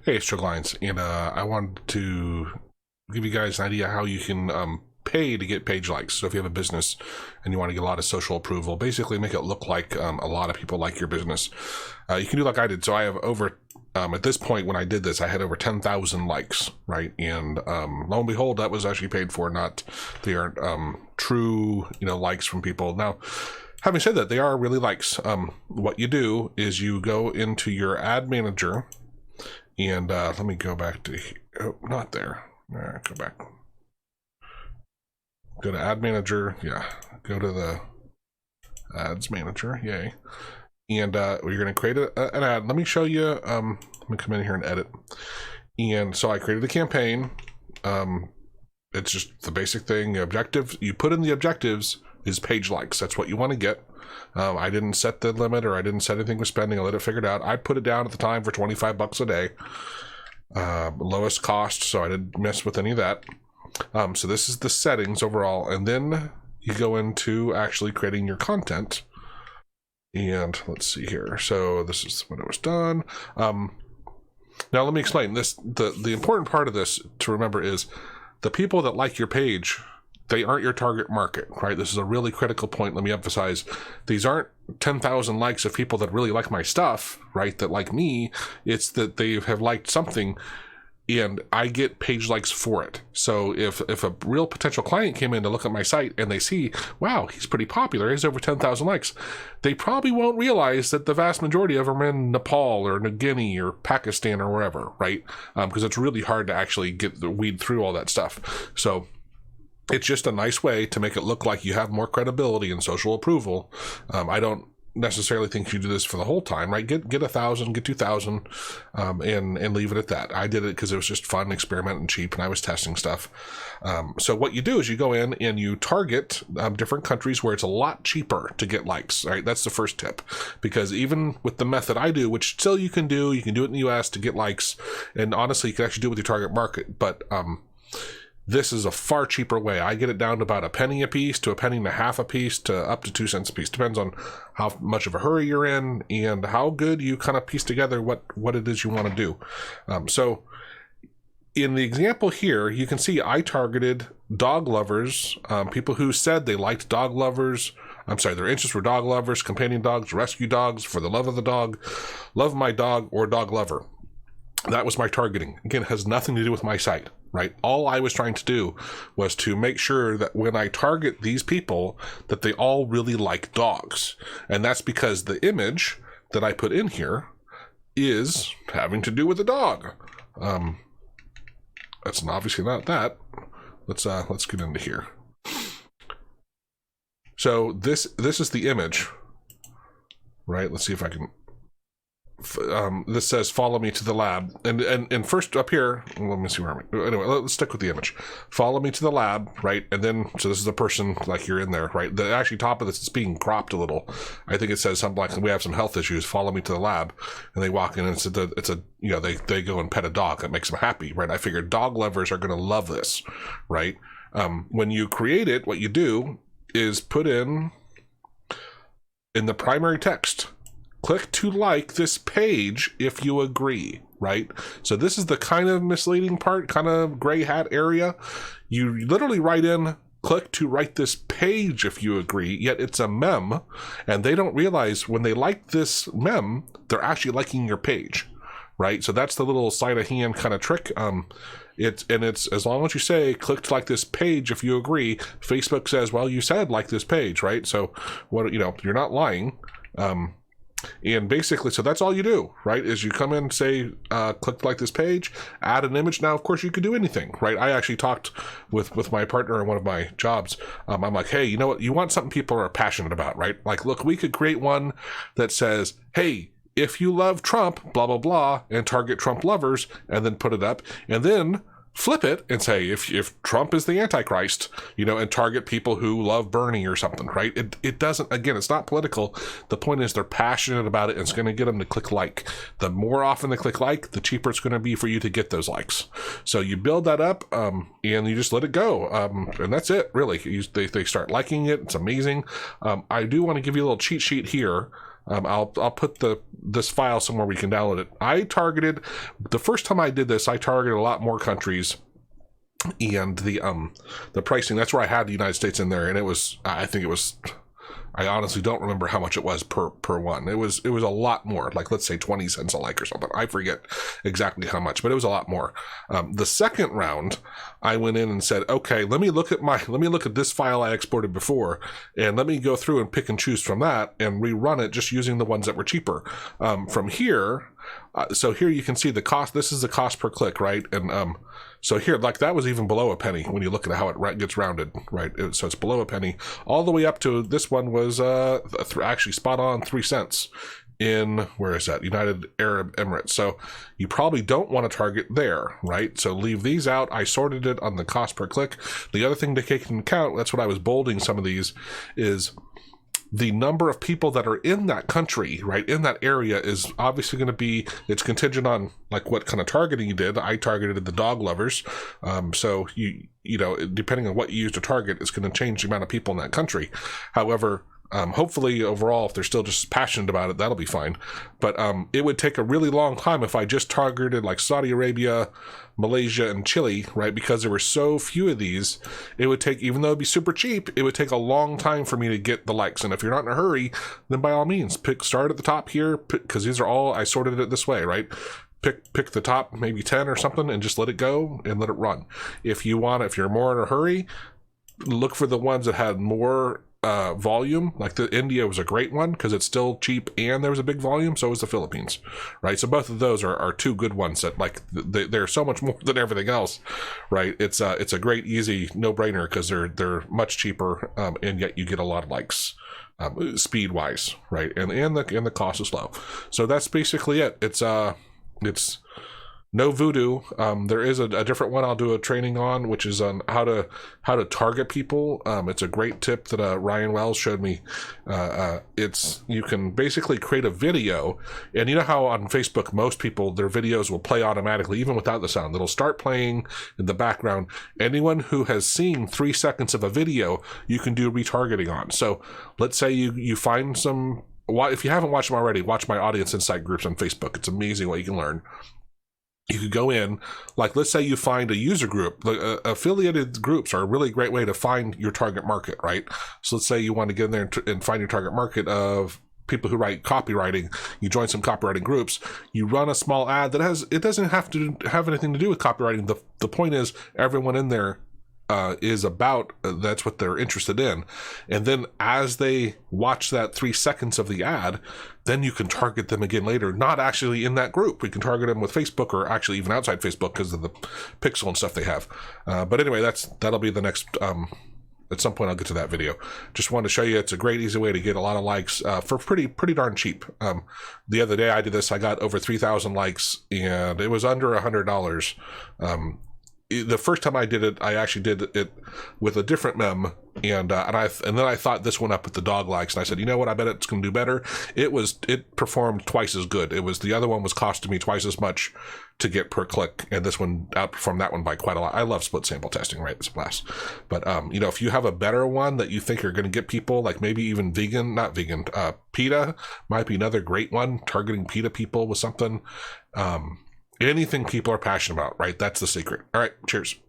Hey, it's Lines, and I wanted to give you guys an idea how you can pay to get page likes. So if you have a business and you want to get a lot of social approval, basically make it look like a lot of people like your business. You can do like I did. So I have over, at this point when I did this, I had over 10,000 likes, right? And lo and behold, that was actually paid for, not, they aren't true, likes from people. Now, having said that, they are really likes. What you do is you go into your ad manager. And let me go back to, not there. Go back. Go to Ad Manager. Yeah. Go to the Ads Manager. Yay. And you're going to create an ad. Let me show you. Let me come in here and edit. And so I created a campaign. It's just the basic thing. The objective, you put in the objectives is page likes. That's what you want to get. I didn't set the limit, or I didn't set anything with spending. I let it figured out. I put it down at the time for 25 bucks a day. Lowest cost, so I didn't mess with any of that. So this is the settings overall, and then you go into actually creating your content. And let's see here. So this is when it was done. Now let me explain this. The important part of this to remember is the people that like your page, they aren't your target market, right? This is a really critical point. Let me emphasize, these aren't 10,000 likes of people that really like my stuff, right? That like me. It's that they have liked something and I get page likes for it. So if a real potential client came in to look at my site and they see, wow, he's pretty popular, he has over 10,000 likes, they probably won't realize that the vast majority of them are in Nepal or New Guinea or Pakistan or wherever, right? Because it's really hard to actually weed through all that stuff. So it's just a nice way to make it look like you have more credibility and social approval. I don't necessarily think you do this for the whole time, right? Get 1,000, get 2,000, and leave it at that. I did it because it was just fun, experiment, and cheap, and I was testing stuff. So what you do is you go in and you target different countries where it's a lot cheaper to get likes, right? That's the first tip, because even with the method I do, which still you can do it in the US to get likes, and honestly, you can actually do it with your target market, but this is a far cheaper way. I get it down to about a penny a piece to a penny and a half a piece to up to 2 cents a piece. Depends on how much of a hurry you're in and how good you kind of piece together what it is you want to do. So in the example here, you can see I targeted dog lovers, people who said they liked dog lovers. I'm sorry, their interests were dog lovers, companion dogs, rescue dogs, for the love of the dog, love my dog, or dog lover. That was my targeting. Again, it has nothing to do with my site, right? All I was trying to do was to make sure that when I target these people, that they all really like dogs. And that's because the image that I put in here is having to do with a dog. That's obviously not that. Let's get into here. So this is the image, right? Let's see if I can. This says follow me to the lab, and first up here, let me see where anyway, let's stick with the image. Follow me to the lab, right? And then so this is the person, like you're in there, right? The actually top of this is being cropped a little. I think it says something like, we have some health issues, follow me to the lab. And they walk in and it's a they go and pet a dog. That makes them happy, right? I figured dog lovers are going to love this, right? When you create it, what you do is put in the primary text, click to like this page if you agree, right? So this is the kind of misleading part, kind of gray hat area. You literally write in, click to write this page if you agree, yet it's a mem, and they don't realize when they like this mem, they're actually liking your page, right? So that's the little sleight of hand kind of trick. It's as long as you say, click to like this page if you agree, Facebook says, well, you said like this page, right? So you're not lying. And basically, so that's all you do, right? Is you come in, say, click like this page, add an image. Now, of course, you could do anything, right? I actually talked with my partner in one of my jobs. I'm like, hey, you know what? You want something people are passionate about, right? Like, look, we could create one that says, hey, if you love Trump, blah, blah, blah, and target Trump lovers, and then put it up, and then flip it and say, if Trump is the Antichrist, and target people who love Bernie or something, right? It doesn't, again, it's not political. The point is they're passionate about it, and it's going to get them to click like. The more often they click like, the cheaper it's going to be for you to get those likes. So you build that up, and you just let it go. And that's it, really. They start liking it. It's amazing. I do want to give you a little cheat sheet here. I'll put this file somewhere we can download it. I targeted, the first time I did this, I targeted a lot more countries, and the pricing, that's where I had the United States in there, and it was, I honestly don't remember how much it was per one. It was a lot more, like let's say 20 cents a like or something. I forget exactly how much, but it was a lot more. The second round, I went in and said, okay, let me look at this file I exported before, and let me go through and pick and choose from that and rerun it just using the ones that were cheaper. From here, so here you can see the cost. This is the cost per click, right? And so here, like that was even below a penny when you look at how it gets rounded, right? So it's below a penny, all the way up to this one was actually spot on 3 cents in, where is that? United Arab Emirates. So you probably don't want to target there, right? So leave these out. I sorted it on the cost per click. The other thing to take into account, that's what I was bolding some of these, is the number of people that are in that country, right, in that area is obviously going to be, it's contingent on like what kind of targeting you did. I targeted the dog lovers. So you know, depending on what you use to target, it's going to change the amount of people in that country. However, hopefully overall, if they're still just passionate about it, that'll be fine. But it would take a really long time if I just targeted like Saudi Arabia, Malaysia, and Chile, right? Because there were so few of these, it would take, even though it'd be super cheap, it would take a long time for me to get the likes. And if you're not in a hurry, then by all means, start at the top here, because these are all, I sorted it this way, right? Pick the top maybe 10 or something and just let it go and let it run. If you're more in a hurry, look for the ones that had more volume. Like the India was a great one because it's still cheap and there was a big volume. So was the Philippines, right? So both of those are two good ones that, like, they're so much more than everything else, right? It's a great, easy, no-brainer because they're much cheaper, and yet you get a lot of likes, speed wise, right? And the cost is low. So that's basically it. It's no voodoo. There is a different one I'll do a training on, which is on how to target people. It's a great tip that Ryan Wells showed me. You can basically create a video, and you know how on Facebook most people, their videos will play automatically even without the sound. It'll start playing in the background. Anyone who has seen 3 seconds of a video, you can do retargeting on. So let's say you find some. If you haven't watched them already, watch my audience insight groups on Facebook. It's amazing what you can learn. You could go in, like let's say you find a user group. Affiliated groups are a really great way to find your target market, right? So let's say you want to get in there and find your target market of people who write copywriting. You join some copywriting groups. You run a small ad that it doesn't have to have anything to do with copywriting. The point is everyone in there is about, that's what they're interested in. And then as they watch that 3 seconds of the ad, then you can target them again later, not actually in that group. We can target them with Facebook or actually even outside Facebook because of the pixel and stuff they have. But anyway, that'll be the next, at some point I'll get to that video. Just wanted to show you it's a great, easy way to get a lot of likes for pretty darn cheap. The other day I did this, I got over 3,000 likes and it was under $100. The first time I did it, I actually did it with a different mem, and then I thought this one up with the dog likes, and I said, you know what, I bet it's going to do better. It performed twice as good. The other one was costing me twice as much to get per click, and this one outperformed that one by quite a lot. I love split sample testing, right? It's a blast. But you know, if you have a better one that you think are going to get people, like maybe even PETA might be another great one. Targeting PETA people with something. Anything people are passionate about, right? That's the secret. All right, cheers.